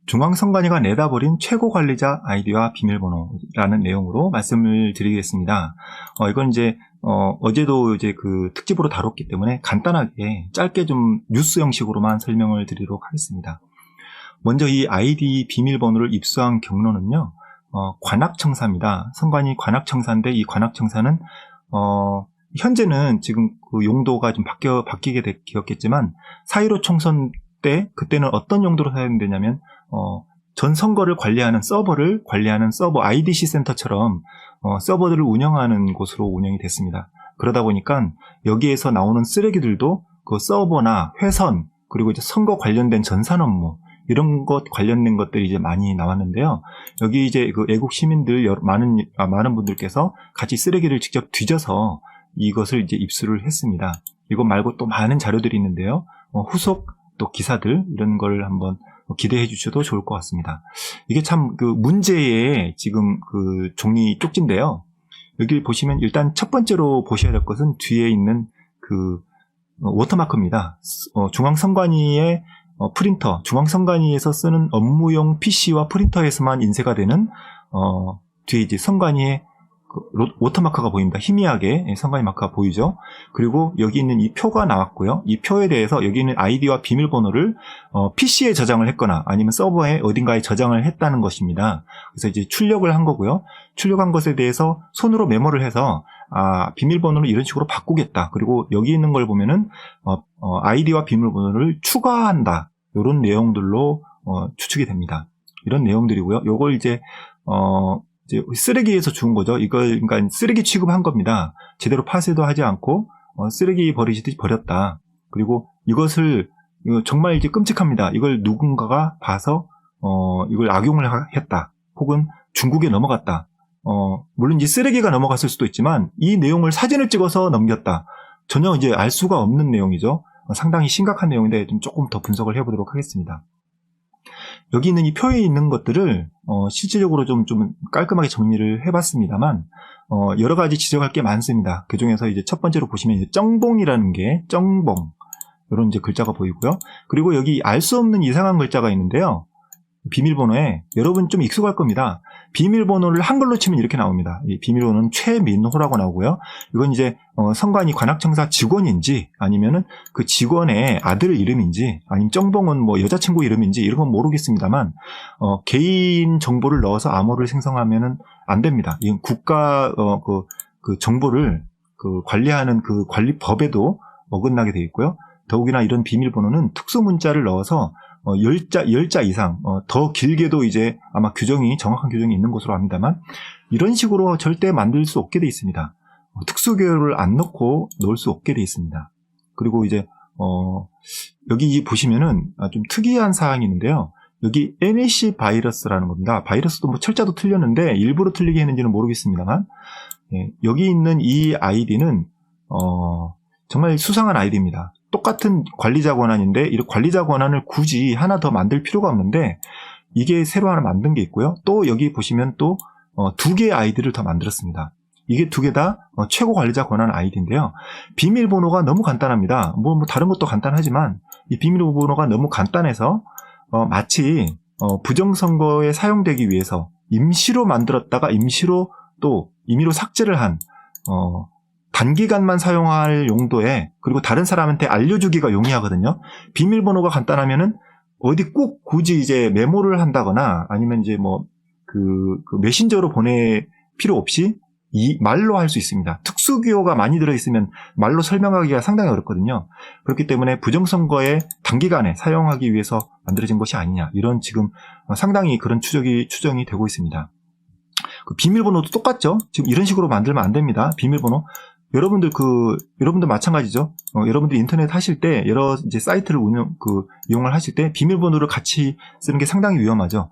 중앙선관위가 내다버린 최고 관리자 아이디와 비밀번호라는 내용으로 말씀을 드리겠습니다. 이건 이제 어제도 이제 그 특집으로 다뤘기 때문에 간단하게 짧게 좀 뉴스 형식으로만 설명을 드리도록 하겠습니다. 먼저 이 아이디 비밀번호를 입수한 경로는요, 관악청사입니다. 선관위 관악청사인데 이 관악청사는 현재는 지금 그 용도가 좀 바뀌게 되었겠지만 4.15 총선 때 그때는 어떤 용도로 사용되냐면 전 선거를 관리하는 서버를 관리하는 서버 IDC 센터처럼 서버들을 운영하는 곳으로 운영이 됐습니다. 그러다 보니까 여기에서 나오는 쓰레기들도 그 서버나 회선 그리고 이제 선거 관련된 전산 업무 이런 것 관련된 것들이 이제 많이 나왔는데요. 여기 이제 그 애국 시민들 많은 분들께서 같이 쓰레기를 직접 뒤져서 이것을 이제 입수를 했습니다. 이것 말고 또 많은 자료들이 있는데요. 후속 또 기사들 이런 걸 한번 기대해 주셔도 좋을 것 같습니다. 이게 참 그 문제의 지금 그 종이 쪽지인데요. 여기 보시면 일단 첫 번째로 보셔야 될 것은 뒤에 있는 그 워터마크입니다. 중앙선관위의 프린터, 중앙선관위에서 쓰는 업무용 PC와 프린터에서만 인쇄가 되는 뒤에 이제 선관위의 워터마크가 보입니다. 희미하게 선관위 마크가 보이죠. 그리고 여기 있는 이 표가 나왔고요. 이 표에 대해서 여기 있는 아이디와 비밀번호를 PC에 저장을 했거나 아니면 서버에 어딘가에 저장을 했다는 것입니다. 그래서 이제 출력을 한 거고요. 출력한 것에 대해서 손으로 메모를 해서 비밀번호를 이런 식으로 바꾸겠다. 그리고 여기 있는 걸 보면은 아이디와 비밀번호를 추가한다. 이런 내용들로 추측이 됩니다. 이런 내용들이고요. 요걸 이제 쓰레기에서 주운 거죠. 이걸 그러니까 쓰레기 취급한 겁니다. 제대로 파쇄도 하지 않고 쓰레기 버리시듯이 버렸다. 그리고 이것을 정말 이제 끔찍합니다. 이걸 누군가가 봐서 이걸 악용을 했다. 혹은 중국에 넘어갔다. 물론 이제 쓰레기가 넘어갔을 수도 있지만 이 내용을 사진을 찍어서 넘겼다. 전혀 이제 알 수가 없는 내용이죠. 상당히 심각한 내용인데 좀 조금 더 분석을 해보도록 하겠습니다. 여기 있는 이 표에 있는 것들을 실질적으로 좀 깔끔하게 정리를 해봤습니다만 여러 가지 지적할 게 많습니다. 그 중에서 이제 첫 번째로 보시면 이제 쩡봉이라는 게 쩡봉 이런 이제 글자가 보이고요. 그리고 여기 알 수 없는 이상한 글자가 있는데요. 비밀번호에 여러분 좀 익숙할 겁니다. 비밀번호를 한글로 치면 이렇게 나옵니다. 이 비밀번호는 최민호라고 나오고요. 이건 이제 선관위 관악청사 직원인지 아니면은 그 직원의 아들 이름인지 아니면 쩡봉은 뭐 여자친구 이름인지 이런 건 모르겠습니다만 개인 정보를 넣어서 암호를 생성하면은 안 됩니다. 이건 국가 그 정보를 그 관리하는 그 관리법에도 어긋나게 되어 있고요. 더욱이나 이런 비밀번호는 특수 문자를 넣어서 10자 이상, 더 길게도 이제 아마 정확한 규정이 있는 것으로 압니다만, 이런 식으로 절대 만들 수 없게 돼 있습니다. 특수교열을 안 넣고 넣을 수 없게 돼 있습니다. 그리고 이제, 여기 보시면은 좀 특이한 사항이 있는데요. 여기 NAC 바이러스라는 겁니다. 바이러스도 뭐 철자도 틀렸는데, 일부러 틀리게 했는지는 모르겠습니다만, 여기 있는 이 아이디는, 정말 수상한 아이디입니다. 똑같은 관리자 권한인데 이런 관리자 권한을 굳이 하나 더 만들 필요가 없는데 이게 새로 하나 만든 게 있고요. 또 여기 보시면 또 2개의 아이디를 더 만들었습니다. 이게 2개 다 최고 관리자 권한 아이디인데요. 비밀번호가 너무 간단합니다. 뭐 다른 것도 간단하지만 이 비밀번호가 너무 간단해서 마치 부정선거에 사용되기 위해서 임시로 만들었다가 임시로 삭제를 한 단기간만 사용할 용도에 그리고 다른 사람한테 알려주기가 용이하거든요. 비밀번호가 간단하면은 어디 꼭 굳이 이제 메모를 한다거나 아니면 이제 뭐 그 메신저로 보낼 필요 없이 말로 할 수 있습니다. 특수기호가 많이 들어있으면 말로 설명하기가 상당히 어렵거든요. 그렇기 때문에 부정선거에 단기간에 사용하기 위해서 만들어진 것이 아니냐 이런 지금 상당히 그런 추정이 되고 있습니다. 그 비밀번호도 똑같죠. 지금 이런 식으로 만들면 안 됩니다. 비밀번호. 여러분들 마찬가지죠. 여러분들 인터넷 하실 때 여러 이제 사이트를 이용을 하실 때 비밀번호를 같이 쓰는 게 상당히 위험하죠.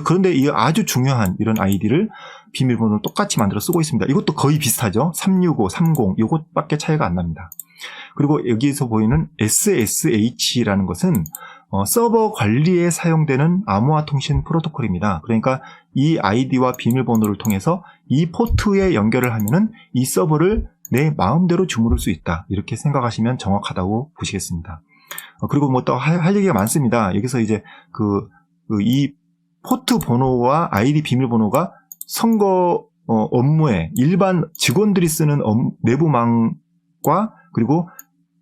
그런데 이 아주 중요한 이런 아이디를 비밀번호를 똑같이 만들어 쓰고 있습니다. 이것도 거의 비슷하죠. 365, 30 이것밖에 차이가 안 납니다. 그리고 여기에서 보이는 SSH라는 것은 서버 관리에 사용되는 암호화 통신 프로토콜입니다. 그러니까 이 아이디와 비밀번호를 통해서 이 포트에 연결을 하면은 이 서버를 내 마음대로 주무를 수 있다. 이렇게 생각하시면 정확하다고 보시겠습니다. 그리고 뭐 또 할 얘기가 많습니다. 여기서 이제 이 포트 번호와 아이디 비밀번호가 선거 업무에 일반 직원들이 쓰는 내부망과 그리고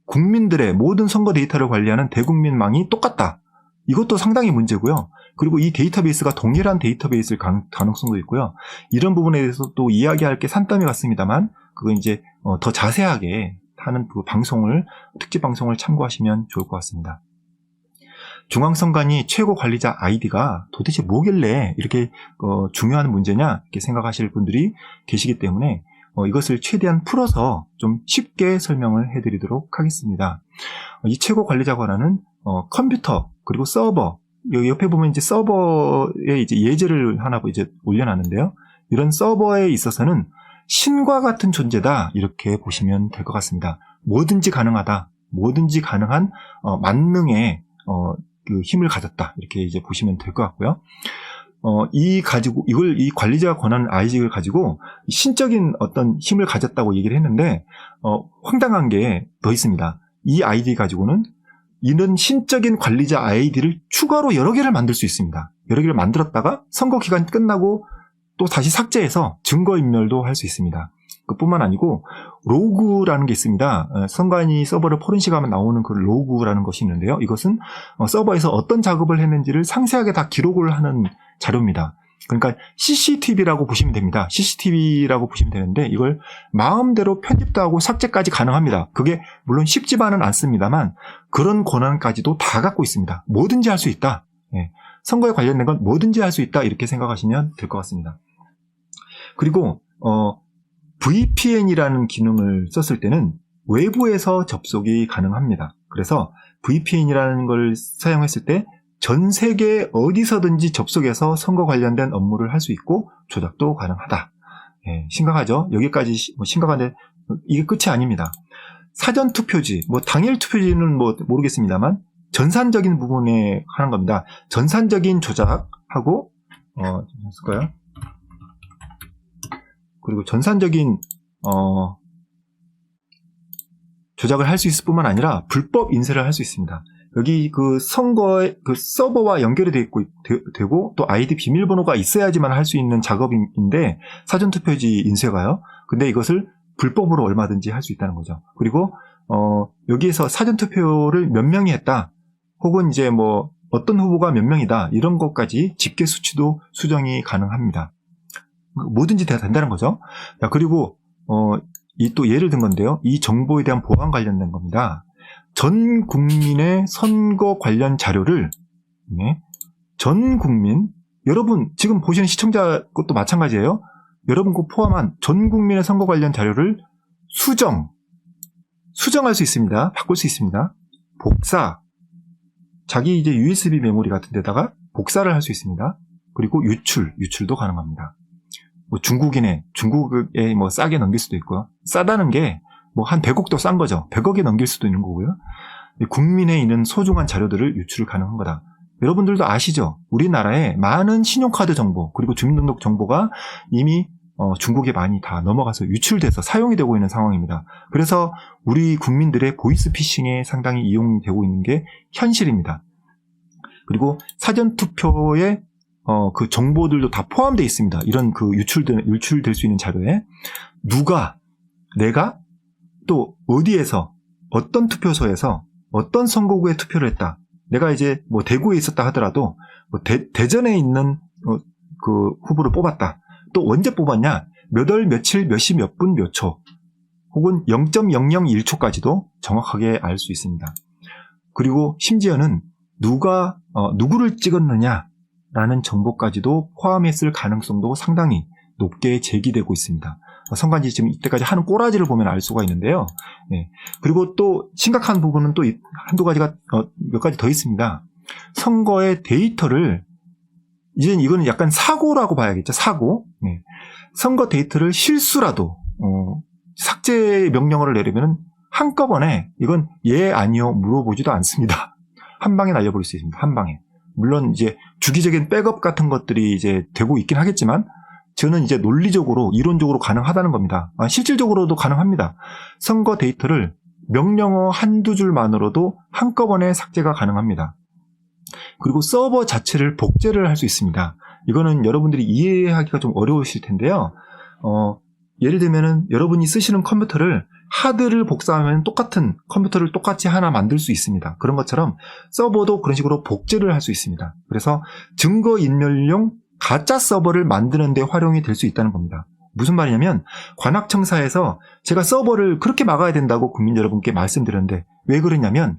국민들의 모든 선거 데이터를 관리하는 대국민망이 똑같다. 이것도 상당히 문제고요. 그리고 이 데이터베이스가 동일한 데이터베이스일 가능성도 있고요. 이런 부분에 대해서 또 이야기할 게 산더미 같습니다만 그건 이제 더 자세하게 하는 그 특집 방송을 참고하시면 좋을 것 같습니다. 중앙선관위 최고 관리자 아이디가 도대체 뭐길래 이렇게 중요한 문제냐 이렇게 생각하실 분들이 계시기 때문에 이것을 최대한 풀어서 좀 쉽게 설명을 해드리도록 하겠습니다. 이 최고 관리자 권한은 컴퓨터 그리고 서버, 여기 옆에 보면 이제 서버에 이제 예제를 하나 이제 올려놨는데요. 이런 서버에 있어서는 신과 같은 존재다 이렇게 보시면 될 것 같습니다. 뭐든지 가능하다, 뭐든지 가능한 만능의 그 힘을 가졌다 이렇게 이제 보시면 될 것 같고요. 이 관리자 권한 아이직을 가지고 신적인 어떤 힘을 가졌다고 얘기를 했는데 황당한 게 더 있습니다. 이 아이디 가지고는 이런 신적인 관리자 아이디를 추가로 여러 개를 만들 수 있습니다. 여러 개를 만들었다가 선거 기간 끝나고 또 다시 삭제해서 증거인멸도 할 수 있습니다. 그뿐만 아니고 로그라는 게 있습니다. 선관위 서버를 포렌식하면 나오는 그 로그라는 것이 있는데요. 이것은 서버에서 어떤 작업을 했는지를 상세하게 다 기록을 하는 자료입니다. 그러니까 CCTV라고 보시면 됩니다. CCTV라고 보시면 되는데 이걸 마음대로 편집도 하고 삭제까지 가능합니다. 그게 물론 쉽지만은 않습니다만 그런 권한까지도 다 갖고 있습니다. 뭐든지 할 수 있다. 선거에 관련된 건 뭐든지 할 수 있다 이렇게 생각하시면 될 것 같습니다. 그리고 VPN이라는 기능을 썼을 때는 외부에서 접속이 가능합니다. 그래서 VPN이라는 걸 사용했을 때 전 세계 어디서든지 접속해서 선거 관련된 업무를 할 수 있고 조작도 가능하다. 심각하죠? 여기까지 심각한데 이게 끝이 아닙니다. 사전투표지, 당일 투표지는 모르겠습니다만 전산적인 부분에 하는 겁니다. 전산적인 조작하고 쓸까요? 그리고 전산적인 조작을 할 수 있을 뿐만 아니라 불법 인쇄를 할 수 있습니다. 여기 그 선거의 그 서버와 연결이 되고 또 아이디 비밀번호가 있어야지만 할 수 있는 작업인데 사전투표지 인쇄가요. 근데 이것을 불법으로 얼마든지 할 수 있다는 거죠. 그리고 여기에서 사전투표를 몇 명이 했다. 혹은 이제 어떤 후보가 몇 명이다. 이런 것까지 집계 수치도 수정이 가능합니다. 뭐든지 다 된다는 거죠. 자, 그리고 또 예를 든 건데요. 이 정보에 대한 보안 관련된 겁니다. 전 국민의 선거 관련 자료를 전 국민, 여러분 지금 보시는 시청자 것도 마찬가지예요. 여러분 거 포함한 전 국민의 선거 관련 자료를 수정할 수 있습니다. 바꿀 수 있습니다. 복사, 자기 이제 USB 메모리 같은 데다가 복사를 할 수 있습니다. 그리고 유출도 가능합니다. 중국에 싸게 넘길 수도 있고요. 싸다는 게 한 100억도 싼 거죠. 100억에 넘길 수도 있는 거고요. 국민에 있는 소중한 자료들을 유출 가능한 거다. 여러분들도 아시죠? 우리나라에 많은 신용카드 정보 그리고 주민등록 정보가 이미 중국에 많이 다 넘어가서 유출돼서 사용이 되고 있는 상황입니다. 그래서 우리 국민들의 보이스피싱에 상당히 이용이 되고 있는 게 현실입니다. 그리고 사전투표에 그 정보들도 다 포함되어 있습니다. 이런 그 유출될 수 있는 자료에 내가 또 어디에서 어떤 투표소에서 어떤 선거구에 투표를 했다. 내가 이제 대구에 있었다 하더라도 대전에 있는 그 후보를 뽑았다. 또 언제 뽑았냐? 몇 월, 며칠, 몇 시, 몇 분, 몇 초 혹은 0.001초까지도 정확하게 알 수 있습니다. 그리고 심지어는 누구를 찍었느냐라는 정보까지도 포함했을 가능성도 상당히 높게 제기되고 있습니다. 선관위 지금 이때까지 하는 꼬라지를 보면 알 수가 있는데요. 그리고 또 심각한 부분은 또 한두 가지가 몇 가지 더 있습니다. 선거의 데이터를 이제는 이거는 약간 사고라고 봐야겠죠. 사고. 선거 데이터를 실수라도 삭제 명령어를 내리면 한꺼번에 이건 예 아니요 물어보지도 않습니다. 한 방에 날려버릴 수 있습니다. 한 방에. 물론 이제 주기적인 백업 같은 것들이 이제 되고 있긴 하겠지만 저는 이제 논리적으로 이론적으로 가능하다는 겁니다. 실질적으로도 가능합니다. 선거 데이터를 명령어 한두 줄만으로도 한꺼번에 삭제가 가능합니다. 그리고 서버 자체를 복제를 할 수 있습니다. 이거는 여러분들이 이해하기가 좀 어려우실 텐데요. 예를 들면은 여러분이 쓰시는 컴퓨터를 하드를 복사하면 똑같은 컴퓨터를 똑같이 하나 만들 수 있습니다. 그런 것처럼 서버도 그런 식으로 복제를 할 수 있습니다. 그래서 증거인멸용 가짜 서버를 만드는 데 활용이 될 수 있다는 겁니다. 무슨 말이냐면 관악청사에서 제가 서버를 그렇게 막아야 된다고 국민 여러분께 말씀드렸는데 왜 그러냐면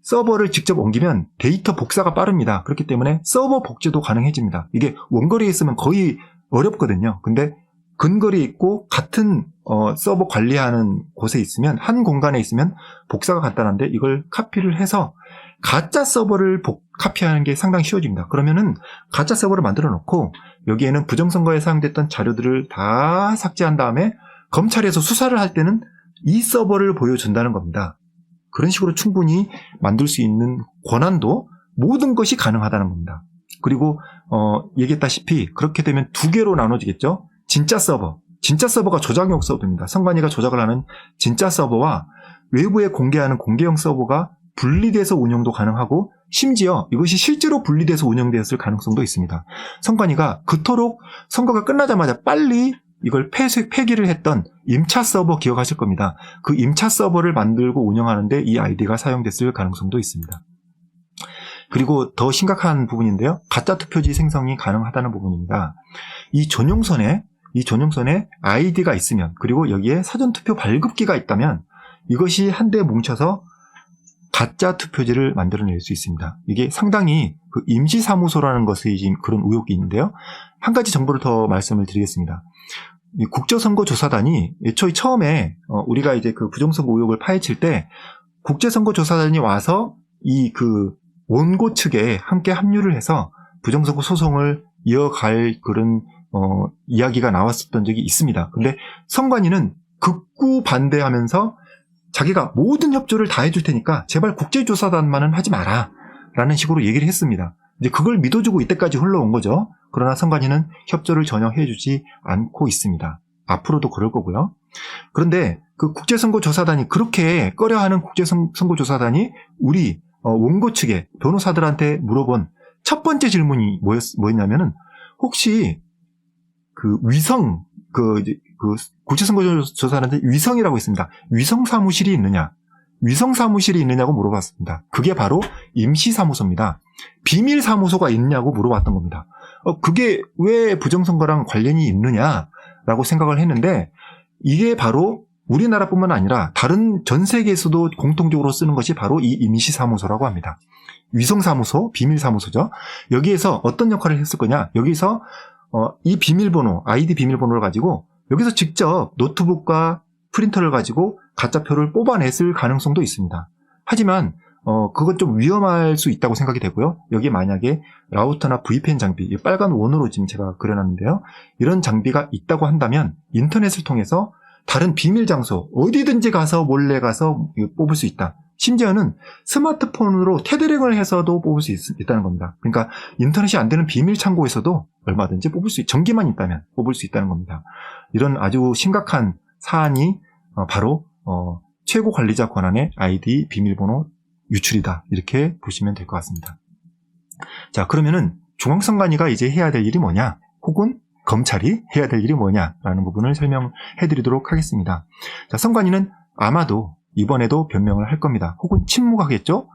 서버를 직접 옮기면 데이터 복사가 빠릅니다. 그렇기 때문에 서버 복제도 가능해집니다. 이게 원거리에 있으면 거의 어렵거든요. 근데 근거리에 있고 같은 서버 관리하는 곳에 있으면 한 공간에 있으면 복사가 간단한데 이걸 카피를 해서 가짜 서버를 카피하는 게 상당히 쉬워집니다. 그러면은 가짜 서버를 만들어 놓고 여기에는 부정선거에 사용됐던 자료들을 다 삭제한 다음에 검찰에서 수사를 할 때는 이 서버를 보여준다는 겁니다. 그런 식으로 충분히 만들 수 있는 권한도 모든 것이 가능하다는 겁니다. 그리고 얘기했다시피 그렇게 되면 두 개로 나눠지겠죠. 진짜 서버가 조작용 서버입니다. 선관위가 조작을 하는 진짜 서버와 외부에 공개하는 공개형 서버가 분리돼서 운영도 가능하고 심지어 이것이 실제로 분리돼서 운영되었을 가능성도 있습니다. 선관위가 그토록 선거가 끝나자마자 빨리 이걸 폐기를 했던 임차 서버 기억하실 겁니다. 그 임차 서버를 만들고 운영하는데 이 아이디가 사용됐을 가능성도 있습니다. 그리고 더 심각한 부분인데요. 가짜 투표지 생성이 가능하다는 부분입니다. 이 전용선에 아이디가 있으면 그리고 여기에 사전투표 발급기가 있다면 이것이 한데 뭉쳐서 가짜 투표지를 만들어낼 수 있습니다. 이게 상당히 그 임시사무소라는 것에 그런 의혹이 있는데요. 한 가지 정보를 더 말씀을 드리겠습니다. 이 국제선거조사단이 애초에 처음에 우리가 이제 그 부정선거 의혹을 파헤칠 때 국제선거조사단이 와서 이 그 원고 측에 함께 합류를 해서 부정선거 소송을 이어갈 그런 이야기가 나왔었던 적이 있습니다. 근데 선관위는 극구 반대하면서 자기가 모든 협조를 다 해줄 테니까 제발 국제조사단만은 하지 마라 라는 식으로 얘기를 했습니다. 이제 그걸 믿어주고 이때까지 흘러온 거죠. 그러나 선관위는 협조를 전혀 해주지 않고 있습니다. 앞으로도 그럴 거고요. 그런데 그 국제선거조사단이 그렇게 꺼려하는 국제선거조사단이 우리 원고 측에 변호사들한테 물어본 첫 번째 질문이 뭐였냐면은 혹시 그 위성 그 국제선거조사단한테 위성이라고 있습니다. 위성 사무실이 있느냐고 물어봤습니다. 그게 바로 임시사무소입니다. 비밀사무소가 있냐고 물어봤던 겁니다. 그게 왜 부정선거랑 관련이 있느냐라고 생각을 했는데 이게 바로 우리나라뿐만 아니라 다른 전 세계에서도 공통적으로 쓰는 것이 바로 이 임시사무소라고 합니다. 위성사무소, 비밀사무소죠. 여기에서 어떤 역할을 했을 거냐? 여기서 이 비밀번호, 아이디 비밀번호를 가지고 여기서 직접 노트북과 프린터를 가지고 가짜표를 뽑아냈을 가능성도 있습니다. 하지만 그건 좀 위험할 수 있다고 생각이 되고요. 여기에 만약에 라우터나 VPN 장비, 빨간 원으로 지금 제가 그려놨는데요. 이런 장비가 있다고 한다면 인터넷을 통해서 다른 비밀 장소, 어디든지 가서 몰래 가서 뽑을 수 있다. 심지어는 스마트폰으로 테더링을 해서도 뽑을 수 있다는 겁니다. 그러니까 인터넷이 안 되는 비밀 창고에서도 얼마든지 전기만 있다면 뽑을 수 있다는 겁니다. 이런 아주 심각한 사안이 바로 최고 관리자 권한의 아이디 비밀번호 유출이다. 이렇게 보시면 될 것 같습니다. 자, 그러면은 중앙선관위가 이제 해야 될 일이 뭐냐? 혹은 검찰이 해야 될 일이 뭐냐라는 부분을 설명해 드리도록 하겠습니다. 자, 선관위는 아마도 이번에도 변명을 할 겁니다. 혹은 침묵하겠죠?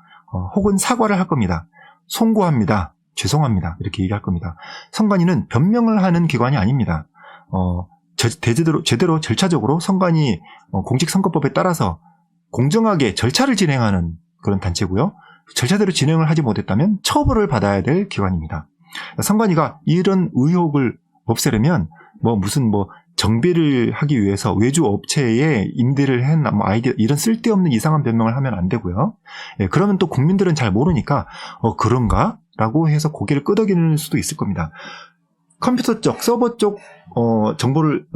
혹은 사과를 할 겁니다. 송구합니다. 죄송합니다. 이렇게 얘기할 겁니다. 선관위는 변명을 하는 기관이 아닙니다. 제대로 절차적으로 선관위 공직선거법에 따라서 공정하게 절차를 진행하는 그런 단체고요. 절차대로 진행을 하지 못했다면 처벌을 받아야 될 기관입니다. 선관위가 이런 의혹을 없애려면 무슨 정비를 하기 위해서 외주 업체에 임대를 했나 아이디어 이런 쓸데없는 이상한 변명을 하면 안 되고요. 그러면 또 국민들은 잘 모르니까 그런가? 라고 해서 고개를 끄덕이는 수도 있을 겁니다. 컴퓨터 쪽, 서버 쪽 정보를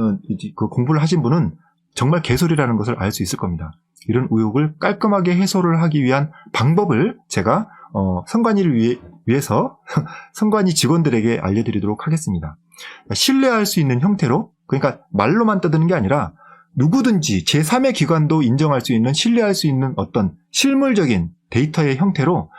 그 공부를 하신 분은 정말 개소리라는 것을 알 수 있을 겁니다. 이런 의혹을 깔끔하게 해소를 하기 위한 방법을 제가 선관위를 위해서 선관위 직원들에게 알려드리도록 하겠습니다. 신뢰할 수 있는 형태로, 그러니까 말로만 떠드는 게 아니라 누구든지 제3의 기관도 인정할 수 있는, 신뢰할 수 있는 어떤 실물적인 데이터의 형태로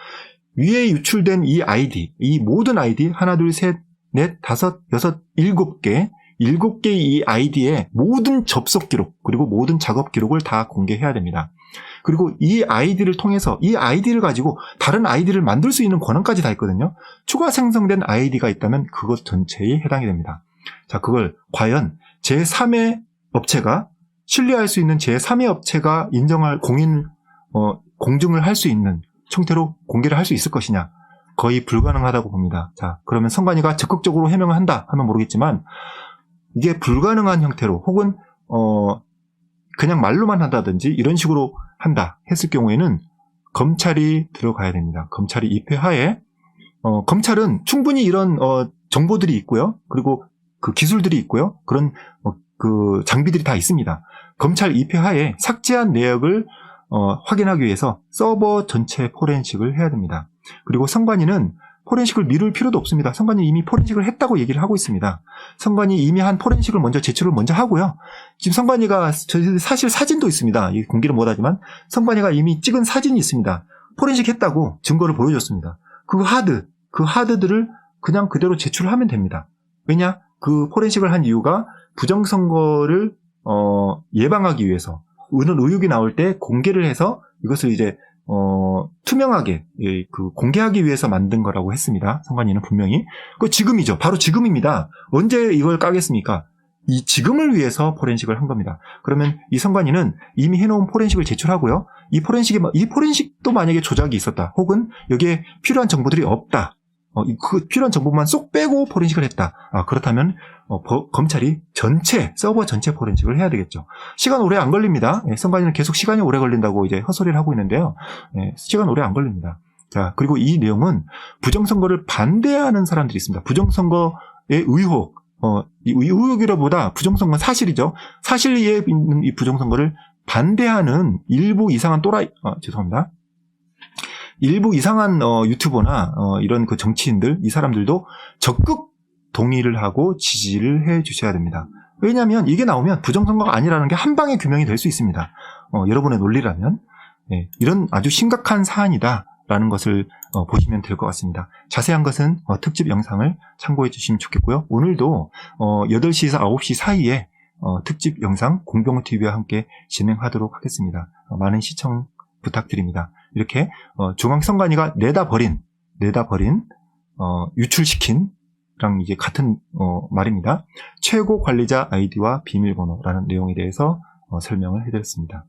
위에 유출된 이 아이디, 이 모든 아이디, 하나, 둘, 셋, 넷, 다섯, 여섯, 7개, 7개의 이 아이디의 모든 접속 기록, 그리고 모든 작업 기록을 다 공개해야 됩니다. 그리고 이 아이디를 통해서 이 아이디를 가지고 다른 아이디를 만들 수 있는 권한까지 다 있거든요. 추가 생성된 아이디가 있다면 그것 전체에 해당이 됩니다. 자, 그걸 과연 제3의 업체가 신뢰할 수 있는 제3의 업체가 인정할 공증을 할 수 있는 형태로 공개를 할 수 있을 것이냐? 거의 불가능하다고 봅니다. 자, 그러면 선관위가 적극적으로 해명을 한다 하면 모르겠지만 이게 불가능한 형태로 혹은 그냥 말로만 한다든지 이런 식으로 한다 했을 경우에는 검찰이 들어가야 됩니다. 검찰이 입회하에 검찰은 충분히 이런 정보들이 있고요. 그리고 그 기술들이 있고요. 그런 그 장비들이 다 있습니다. 검찰 입회하에 삭제한 내역을 확인하기 위해서 서버 전체 포렌식을 해야 됩니다. 그리고 선관위는 포렌식을 미룰 필요도 없습니다. 선관위 이미 포렌식을 했다고 얘기를 하고 있습니다. 선관위 이미 한 포렌식을 제출을 먼저 하고요. 지금 선관위가 사실 사진도 있습니다. 공개를 못하지만 선관위가 이미 찍은 사진이 있습니다. 포렌식 했다고 증거를 보여줬습니다. 그 하드들을 그냥 그대로 제출하면 됩니다. 왜냐? 그 포렌식을 한 이유가 부정선거를 예방하기 위해서 이런 의혹이 나올 때 공개를 해서 이것을 이제 투명하게 공개하기 위해서 만든 거라고 했습니다. 선관위는 분명히. 그 지금이죠. 바로 지금입니다. 언제 이걸 까겠습니까? 이 지금을 위해서 포렌식을 한 겁니다. 그러면 이 선관위는 이미 해놓은 포렌식을 제출하고요. 이 포렌식도 만약에 조작이 있었다. 혹은 여기에 필요한 정보들이 없다. 그 필요한 정보만 쏙 빼고 포렌식을 했다. 그렇다면 검찰이 서버 전체 포렌식을 해야 되겠죠. 시간 오래 안 걸립니다. 선관위는 계속 시간이 오래 걸린다고 이제 헛소리를 하고 있는데요. 시간 오래 안 걸립니다. 자, 그리고 이 내용은 부정선거를 반대하는 사람들이 있습니다. 부정선거의 의혹, 이 의혹이라보다 부정선거는 사실이죠. 사실에 있는 이 부정선거를 반대하는 일부 이상한 일부 이상한 유튜버나 이런 그 정치인들, 이 사람들도 적극 동의를 하고 지지를 해 주셔야 됩니다. 왜냐하면 이게 나오면 부정선거가 아니라는 게 한 방에 규명이 될 수 있습니다. 여러분의 논리라면 이런 아주 심각한 사안이다라는 것을 보시면 될 것 같습니다. 자세한 것은 특집 영상을 참고해 주시면 좋겠고요. 오늘도 8시에서 9시 사이에 특집 영상 공병호TV와 함께 진행하도록 하겠습니다. 많은 시청 부탁드립니다. 이렇게 중앙선관위가 내다버린 유출시킨 랑 이제 같은 말입니다. 최고 관리자 아이디와 비밀번호라는 내용에 대해서 설명을 해드렸습니다.